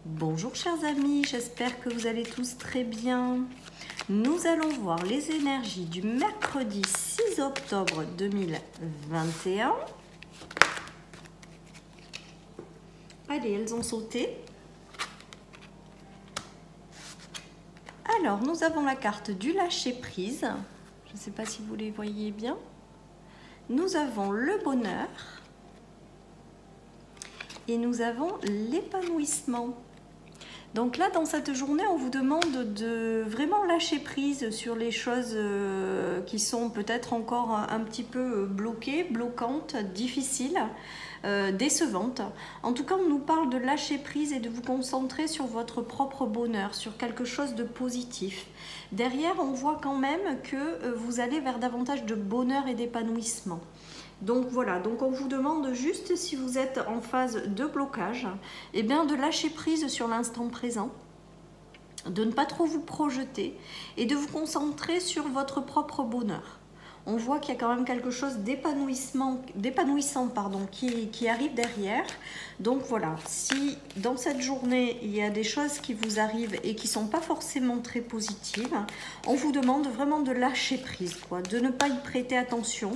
Bonjour chers amis, j'espère que vous allez tous très bien. Nous allons voir les énergies du mercredi 6 octobre 2021. Allez, elles ont sauté. Alors, nous avons la carte du lâcher-prise. Je ne sais pas si vous les voyez bien. Nous avons le bonheur. Et nous avons l'épanouissement. Donc là, dans cette journée, on vous demande de vraiment lâcher prise sur les choses qui sont peut-être encore un petit peu bloquées, bloquantes, difficiles, décevantes. En tout cas, on nous parle de lâcher prise et de vous concentrer sur votre propre bonheur, sur quelque chose de positif. Derrière, on voit quand même que vous allez vers davantage de bonheur et d'épanouissement. Donc voilà, donc on vous demande juste si vous êtes en phase de blocage, eh bien de lâcher prise sur l'instant présent, de ne pas trop vous projeter et de vous concentrer sur votre propre bonheur. On voit qu'il y a quand même quelque chose d'épanouissant qui arrive derrière. Donc voilà, si dans cette journée, il y a des choses qui vous arrivent et qui ne sont pas forcément très positives, on vous demande vraiment de lâcher prise, de ne pas y prêter attention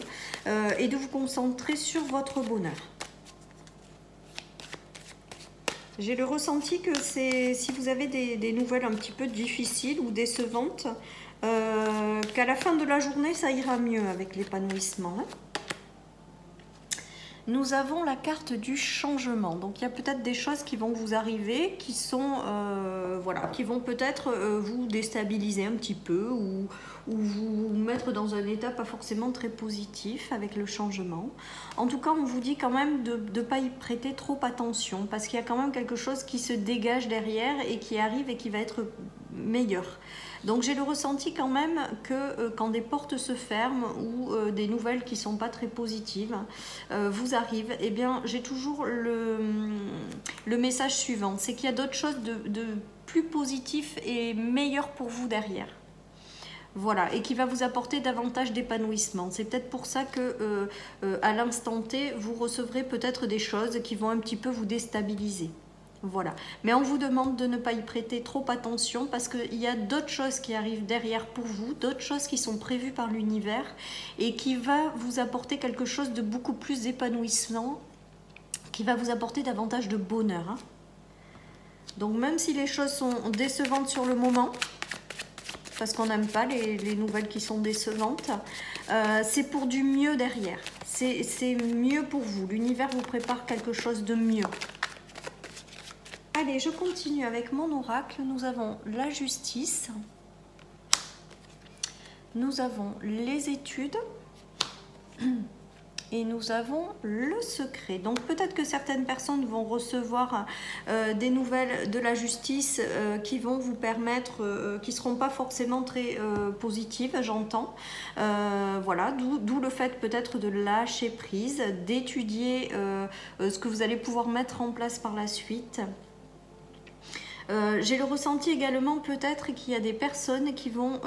et de vous concentrer sur votre bonheur. J'ai le ressenti que si vous avez des nouvelles un petit peu difficiles ou décevantes, qu'à la fin de la journée, ça ira mieux avec l'épanouissement. Nous avons la carte du changement. Donc, il y a peut-être des choses qui vont vous arriver, qui sont, qui vont peut-être vous déstabiliser un petit peu ou vous mettre dans un état pas forcément très positif avec le changement. En tout cas, on vous dit quand même de ne pas y prêter trop attention parce qu'il y a quand même quelque chose qui se dégage derrière et qui arrive et qui va être meilleur. Donc j'ai le ressenti quand même que quand des portes se ferment ou des nouvelles qui ne sont pas très positives vous arrivent, eh bien j'ai toujours le message suivant, c'est qu'il y a d'autres choses de plus positif et meilleur pour vous derrière. Voilà, et qui va vous apporter davantage d'épanouissement. C'est peut-être pour ça que à l'instant T, vous recevrez peut-être des choses qui vont un petit peu vous déstabiliser. Voilà, mais on vous demande de ne pas y prêter trop attention parce qu'il y a d'autres choses qui arrivent derrière pour vous, d'autres choses qui sont prévues par l'univers et qui va vous apporter quelque chose de beaucoup plus épanouissant, qui va vous apporter davantage de bonheur. Donc même si les choses sont décevantes sur le moment, parce qu'on n'aime pas les nouvelles qui sont décevantes, c'est pour du mieux derrière, c'est mieux pour vous, l'univers vous prépare quelque chose de mieux. Allez, je continue avec mon oracle. Nous avons la justice. Nous avons les études. Et nous avons le secret. Donc peut-être que certaines personnes vont recevoir des nouvelles de la justice qui vont vous permettre, qui ne seront pas forcément très positives, j'entends. Voilà, d'où le fait peut-être de lâcher prise, d'étudier ce que vous allez pouvoir mettre en place par la suite. J'ai le ressenti également peut-être qu'il y a des personnes qui vont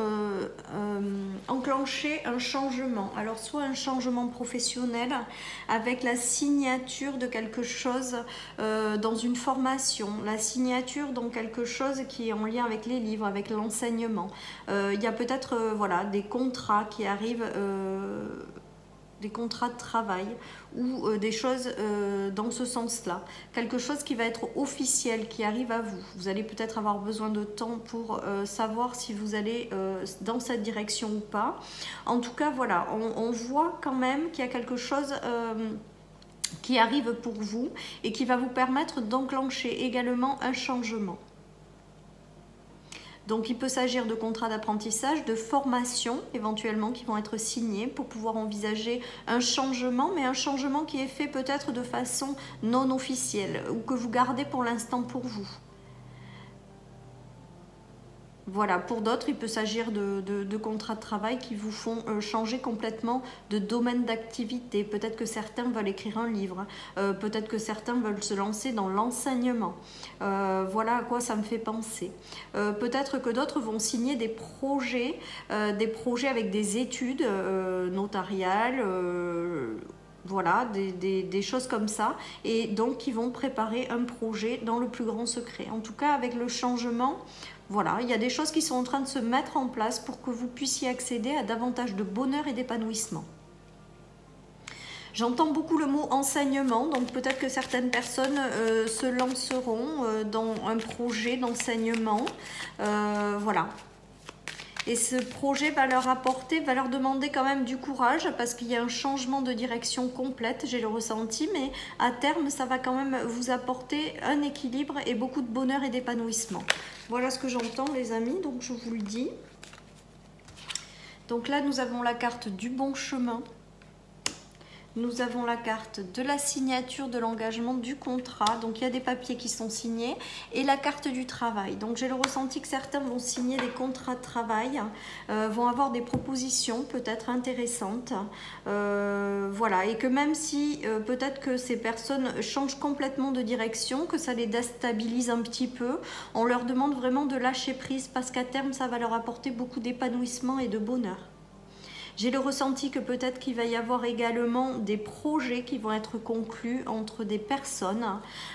enclencher un changement. Alors soit un changement professionnel avec la signature de quelque chose dans une formation, la signature dans quelque chose qui est en lien avec les livres, avec l'enseignement. Il y a peut-être des contrats qui arrivent, des contrats de travail ou des choses dans ce sens-là. Quelque chose qui va être officiel, qui arrive à vous. Vous allez peut-être avoir besoin de temps pour savoir si vous allez dans cette direction ou pas. En tout cas, voilà, on voit quand même qu'il y a quelque chose qui arrive pour vous et qui va vous permettre d'enclencher également un changement. Donc, il peut s'agir de contrats d'apprentissage, de formation éventuellement qui vont être signés pour pouvoir envisager un changement, mais un changement qui est fait peut-être de façon non officielle ou que vous gardez pour l'instant pour vous. Voilà, pour d'autres, il peut s'agir de contrats de travail qui vous font changer complètement de domaine d'activité. Peut-être que certains veulent écrire un livre, peut-être que certains veulent se lancer dans l'enseignement. Voilà à quoi ça me fait penser. Peut-être que d'autres vont signer des projets avec des études notariales, Voilà, des choses comme ça, et donc qui vont préparer un projet dans le plus grand secret. En tout cas, avec le changement, voilà, il y a des choses qui sont en train de se mettre en place pour que vous puissiez accéder à davantage de bonheur et d'épanouissement. J'entends beaucoup le mot enseignement, donc peut-être que certaines personnes se lanceront dans un projet d'enseignement. Voilà. Et ce projet va leur apporter, va leur demander quand même du courage parce qu'il y a un changement de direction complète, j'ai le ressenti, mais à terme, ça va quand même vous apporter un équilibre et beaucoup de bonheur et d'épanouissement. Voilà ce que j'entends, les amis, donc je vous le dis. Donc là, nous avons la carte du bon chemin. Nous avons la carte de la signature de l'engagement du contrat, donc il y a des papiers qui sont signés, et la carte du travail. Donc j'ai le ressenti que certains vont signer des contrats de travail, vont avoir des propositions peut-être intéressantes, voilà, et que même si peut-être que ces personnes changent complètement de direction, que ça les déstabilise un petit peu, on leur demande vraiment de lâcher prise parce qu'à terme ça va leur apporter beaucoup d'épanouissement et de bonheur. J'ai le ressenti que peut-être qu'il va y avoir également des projets qui vont être conclus entre des personnes.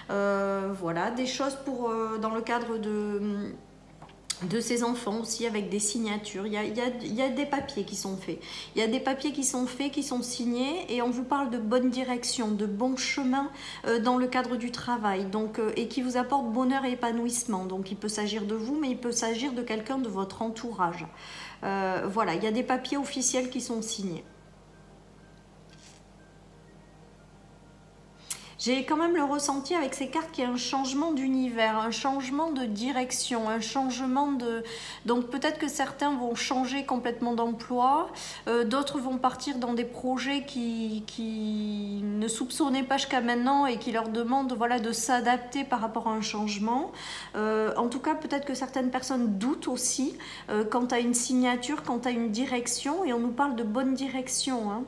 Voilà, des choses pour, dans le cadre de ces enfants aussi, avec des signatures. Il y a des papiers qui sont faits. Il y a des papiers qui sont faits, qui sont signés, et on vous parle de bonne direction, de bon chemin dans le cadre du travail, donc, et qui vous apporte bonheur et épanouissement. Donc il peut s'agir de vous, mais il peut s'agir de quelqu'un de votre entourage. Voilà, il y a des papiers officiels qui sont signés. J'ai quand même le ressenti avec ces cartes qu'il y a un changement d'univers, un changement de direction, un changement de... Donc peut-être que certains vont changer complètement d'emploi, d'autres vont partir dans des projets qui ne soupçonnaient pas jusqu'à maintenant et qui leur demandent, voilà, de s'adapter par rapport à un changement. En tout cas, peut-être que certaines personnes doutent aussi quant à une signature, quant à une direction, et on nous parle de bonne direction, hein.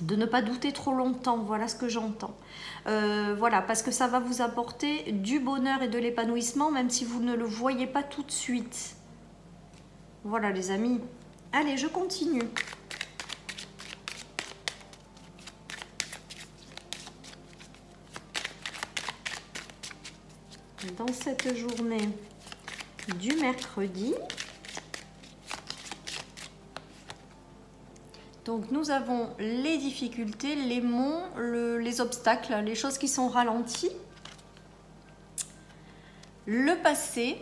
De ne pas douter trop longtemps, voilà ce que j'entends. Voilà, parce que ça va vous apporter du bonheur et de l'épanouissement, même si vous ne le voyez pas tout de suite. Voilà les amis. Allez, je continue. Dans cette journée du mercredi, donc nous avons les difficultés, les monts, les obstacles, les choses qui sont ralenties, le passé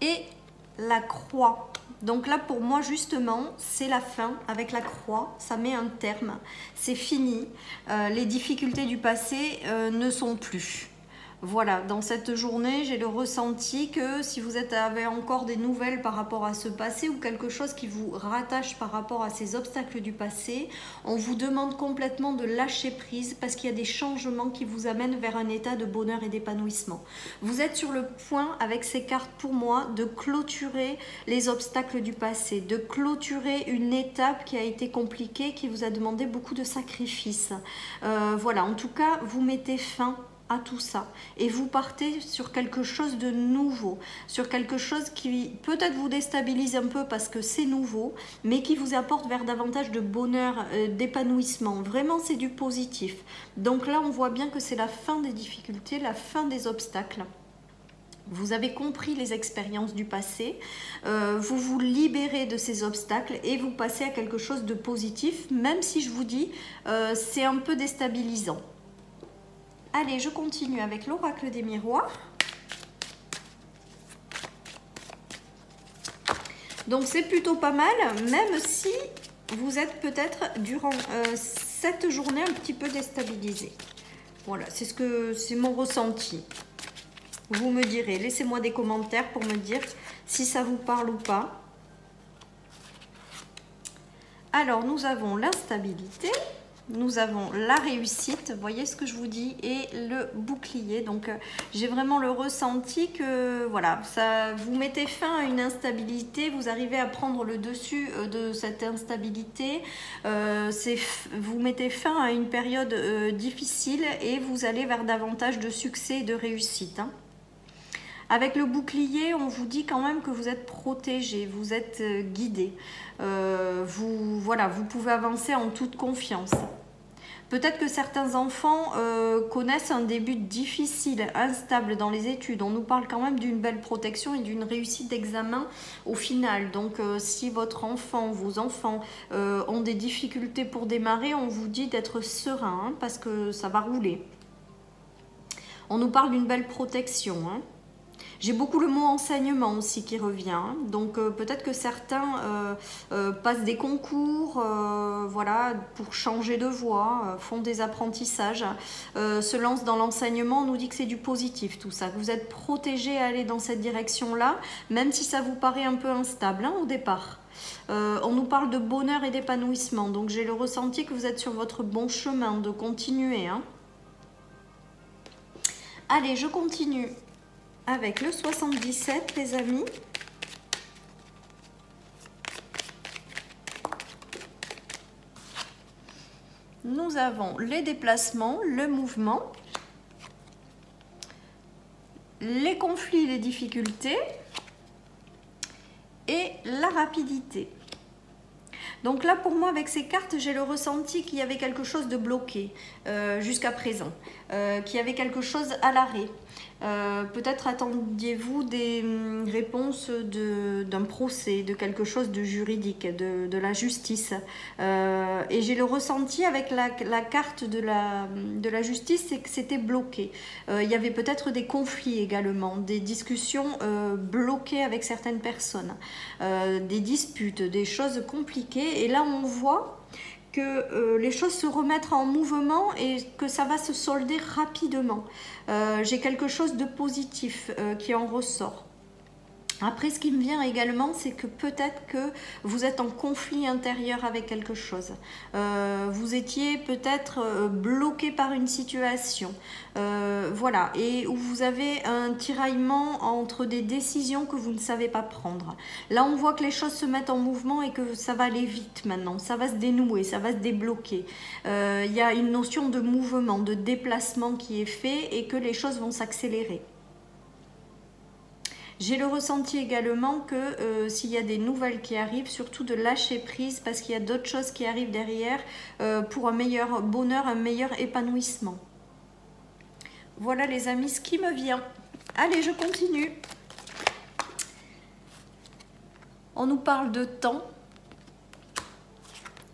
et la croix. Donc là pour moi justement c'est la fin avec la croix, ça met un terme, c'est fini, les difficultés du passé ne sont plus. Voilà, dans cette journée, j'ai le ressenti que si vous avez encore des nouvelles par rapport à ce passé ou quelque chose qui vous rattache par rapport à ces obstacles du passé, on vous demande complètement de lâcher prise parce qu'il y a des changements qui vous amènent vers un état de bonheur et d'épanouissement. Vous êtes sur le point, avec ces cartes pour moi, de clôturer les obstacles du passé, de clôturer une étape qui a été compliquée, qui vous a demandé beaucoup de sacrifices. Voilà, en tout cas, vous mettez fin à tout ça et vous partez sur quelque chose de nouveau, sur quelque chose qui peut-être vous déstabilise un peu parce que c'est nouveau, mais qui vous apporte vers davantage de bonheur, d'épanouissement. Vraiment, c'est du positif. Donc là, on voit bien que c'est la fin des difficultés, la fin des obstacles. Vous avez compris les expériences du passé, vous vous libérez de ces obstacles et vous passez à quelque chose de positif, même si je vous dis, c'est un peu déstabilisant. Allez, je continue avec l'oracle des miroirs. Donc c'est plutôt pas mal, même si vous êtes peut-être durant cette journée un petit peu déstabilisé. Voilà, c'est mon ressenti. Vous me direz, laissez-moi des commentaires pour me dire si ça vous parle ou pas. Alors, nous avons l'instabilité. Nous avons la réussite, vous voyez ce que je vous dis, et le bouclier. Donc j'ai vraiment le ressenti que voilà, ça, vous mettez fin à une instabilité, vous arrivez à prendre le dessus de cette instabilité, vous mettez fin à une période difficile et vous allez vers davantage de succès et de réussite, hein. Avec le bouclier, on vous dit quand même que vous êtes protégé, vous êtes guidé. Voilà, vous pouvez avancer en toute confiance. Peut-être que certains enfants connaissent un début difficile, instable dans les études. On nous parle quand même d'une belle protection et d'une réussite d'examen au final. Donc si votre enfant, vos enfants ont des difficultés pour démarrer, on vous dit d'être serein hein, parce que ça va rouler. On nous parle d'une belle protection. Hein. J'ai beaucoup le mot enseignement aussi qui revient. Hein. Donc peut-être que certains passent des concours voilà, pour changer de voie, font des apprentissages, se lancent dans l'enseignement. On nous dit que c'est du positif tout ça, que vous êtes protégé à aller dans cette direction-là, même si ça vous paraît un peu instable hein, au départ. On nous parle de bonheur et d'épanouissement. Donc j'ai le ressenti que vous êtes sur votre bon chemin, de continuer. Hein. Allez, je continue. Avec le 77, les amis. Nous avons les déplacements, le mouvement, les conflits, les difficultés et la rapidité. Donc là, pour moi, avec ces cartes, j'ai le ressenti qu'il y avait quelque chose de bloqué jusqu'à présent, qu'il y avait quelque chose à l'arrêt. Peut-être attendiez-vous des réponses d'un procès, de quelque chose de juridique, de la justice. Et j'ai le ressenti avec la carte de la justice, c'est que c'était bloqué. Il y avait peut-être des conflits également, des discussions bloquées avec certaines personnes, des disputes, des choses compliquées. Et là, on voit que les choses se remettent en mouvement et que ça va se solder rapidement. J'ai quelque chose de positif qui en ressort. Après, ce qui me vient également, c'est que peut-être que vous êtes en conflit intérieur avec quelque chose. Vous étiez peut-être bloqué par une situation. Voilà, et où vous avez un tiraillement entre des décisions que vous ne savez pas prendre. Là, on voit que les choses se mettent en mouvement et que ça va aller vite maintenant. Ça va se dénouer, ça va se débloquer. Il y a une notion de mouvement, de déplacement qui est fait et que les choses vont s'accélérer. J'ai le ressenti également que s'il y a des nouvelles qui arrivent, surtout de lâcher prise parce qu'il y a d'autres choses qui arrivent derrière pour un meilleur bonheur, un meilleur épanouissement. Voilà les amis, ce qui me vient. Allez, je continue. On nous parle de temps.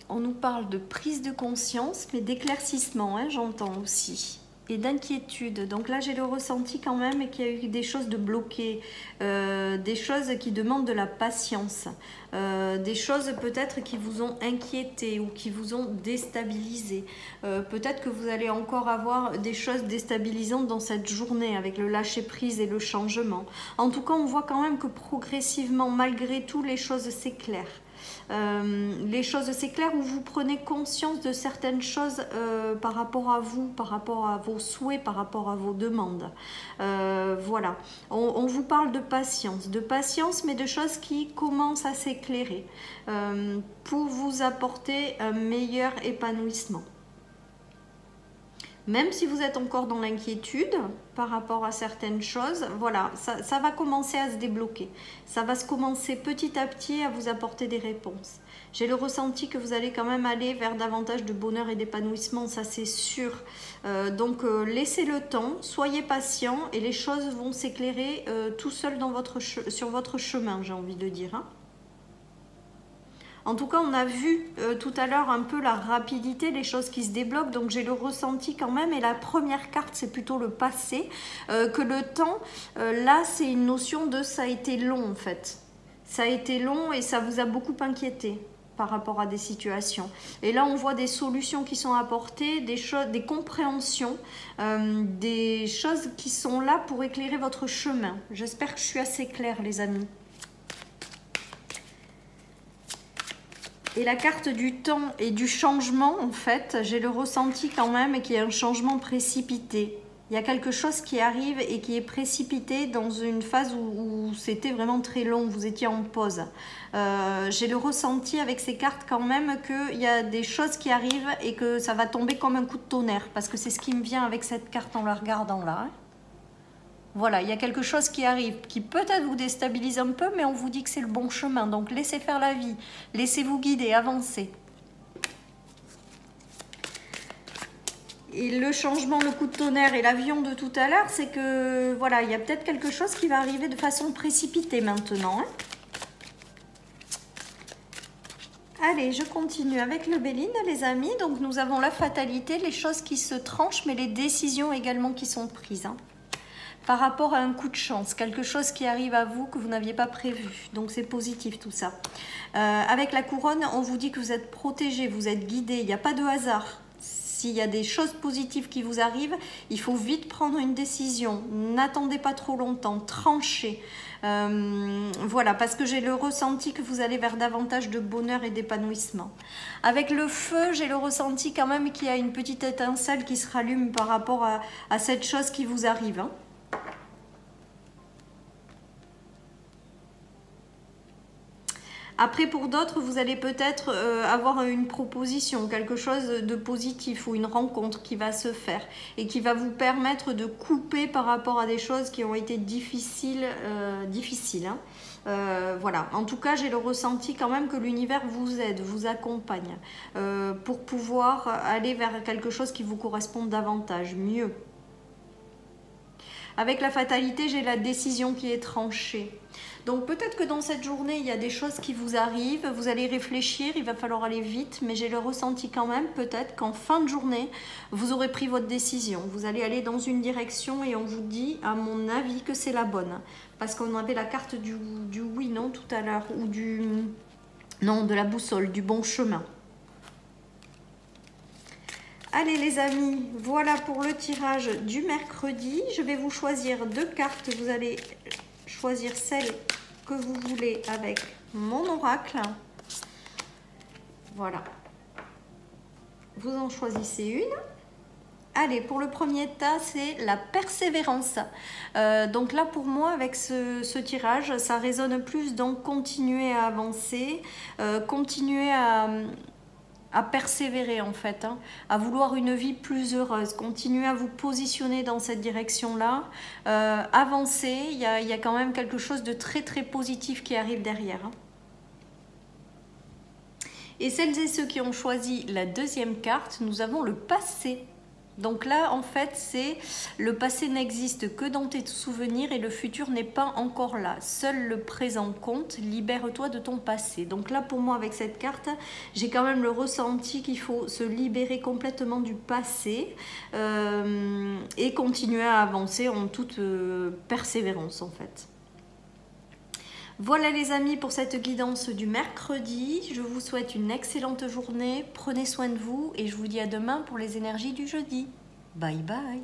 On nous parle de prise de conscience, mais d'éclaircissement, hein, j'entends aussi. Et d'inquiétude. Donc là, j'ai le ressenti quand même qu'il y a eu des choses de bloquées, des choses qui demandent de la patience, des choses peut-être qui vous ont inquiété ou qui vous ont déstabilisé. Peut-être que vous allez encore avoir des choses déstabilisantes dans cette journée avec le lâcher-prise et le changement. En tout cas, on voit quand même que progressivement, malgré tout, les choses s'éclairent. Les choses s'éclairent où vous prenez conscience de certaines choses par rapport à vous, par rapport à vos souhaits, par rapport à vos demandes. Voilà, on vous parle de patience, mais de choses qui commencent à s'éclairer pour vous apporter un meilleur épanouissement. Même si vous êtes encore dans l'inquiétude par rapport à certaines choses, voilà, ça va commencer à se débloquer. Ça va se commencer petit à petit à vous apporter des réponses. J'ai le ressenti que vous allez quand même aller vers davantage de bonheur et d'épanouissement, ça c'est sûr. Donc laissez le temps, soyez patient et les choses vont s'éclairer tout seul sur votre chemin, j'ai envie de dire. Hein. En tout cas, on a vu tout à l'heure un peu la rapidité, les choses qui se débloquent, donc j'ai le ressenti quand même. Et la première carte, c'est plutôt le passé, que le temps, là, c'est une notion de ça a été long en fait. Ça a été long et ça vous a beaucoup inquiété par rapport à des situations. Et là, on voit des solutions qui sont apportées, des choses, des compréhensions, des choses qui sont là pour éclairer votre chemin. J'espère que je suis assez claire, les amis. Et la carte du temps et du changement, en fait, j'ai le ressenti quand même qu'il y a un changement précipité. Il y a quelque chose qui arrive et qui est précipité dans une phase où c'était vraiment très long, vous étiez en pause. J'ai le ressenti avec ces cartes quand même qu'il y a des choses qui arrivent et que ça va tomber comme un coup de tonnerre. Parce que c'est ce qui me vient avec cette carte en la regardant là. Voilà, il y a quelque chose qui arrive, qui peut-être vous déstabilise un peu, mais on vous dit que c'est le bon chemin. Donc laissez faire la vie, laissez-vous guider, avancez. Et le changement, le coup de tonnerre et l'avion de tout à l'heure, c'est que voilà, il y a peut-être quelque chose qui va arriver de façon précipitée maintenant. Hein. Allez, je continue avec le Béline, les amis. Donc nous avons la fatalité, les choses qui se tranchent, mais les décisions également qui sont prises. Hein. Par rapport à un coup de chance, quelque chose qui arrive à vous que vous n'aviez pas prévu. Donc c'est positif tout ça. Avec la couronne, on vous dit que vous êtes protégé, vous êtes guidé, il n'y a pas de hasard. S'il y a des choses positives qui vous arrivent, il faut vite prendre une décision. N'attendez pas trop longtemps, tranchez. Voilà, parce que j'ai le ressenti que vous allez vers davantage de bonheur et d'épanouissement. Avec le feu, j'ai le ressenti quand même qu'il y a une petite étincelle qui se rallume par rapport à cette chose qui vous arrive. Hein. Après, pour d'autres, vous allez peut-être avoir une proposition, quelque chose de positif ou une rencontre qui va se faire et qui va vous permettre de couper par rapport à des choses qui ont été difficiles. Hein. Voilà, en tout cas, j'ai le ressenti quand même que l'univers vous aide, vous accompagne pour pouvoir aller vers quelque chose qui vous correspond davantage, mieux. Avec la fatalité, j'ai la décision qui est tranchée. Donc peut-être que dans cette journée, il y a des choses qui vous arrivent, vous allez réfléchir, il va falloir aller vite, mais j'ai le ressenti quand même peut-être qu'en fin de journée, vous aurez pris votre décision. Vous allez aller dans une direction et on vous dit, à mon avis, que c'est la bonne. Parce qu'on avait la carte du oui, non, tout à l'heure, ou non, de la boussole, du bon chemin. Allez les amis, voilà pour le tirage du mercredi. Je vais vous choisir 2 cartes. Vous allez choisir celle que vous voulez avec mon oracle. Voilà. Vous en choisissez une. Allez, pour le premier tas, c'est la persévérance. Donc là, pour moi, avec ce tirage, ça résonne plus dans continuer à avancer, continuer à persévérer en fait, hein, à vouloir une vie plus heureuse, continuer à vous positionner dans cette direction-là, avancer, il y a quand même quelque chose de très très positif qui arrive derrière. Hein. Et celles et ceux qui ont choisi la deuxième carte, nous avons le passé. Donc là, en fait, c'est le passé n'existe que dans tes souvenirs et le futur n'est pas encore là. Seul le présent compte, libère-toi de ton passé. Donc là, pour moi, avec cette carte, j'ai quand même le ressenti qu'il faut se libérer complètement du passé et continuer à avancer en toute persévérance, en fait. Voilà les amis pour cette guidance du mercredi. Je vous souhaite une excellente journée. Prenez soin de vous et je vous dis à demain pour les énergies du jeudi. Bye bye.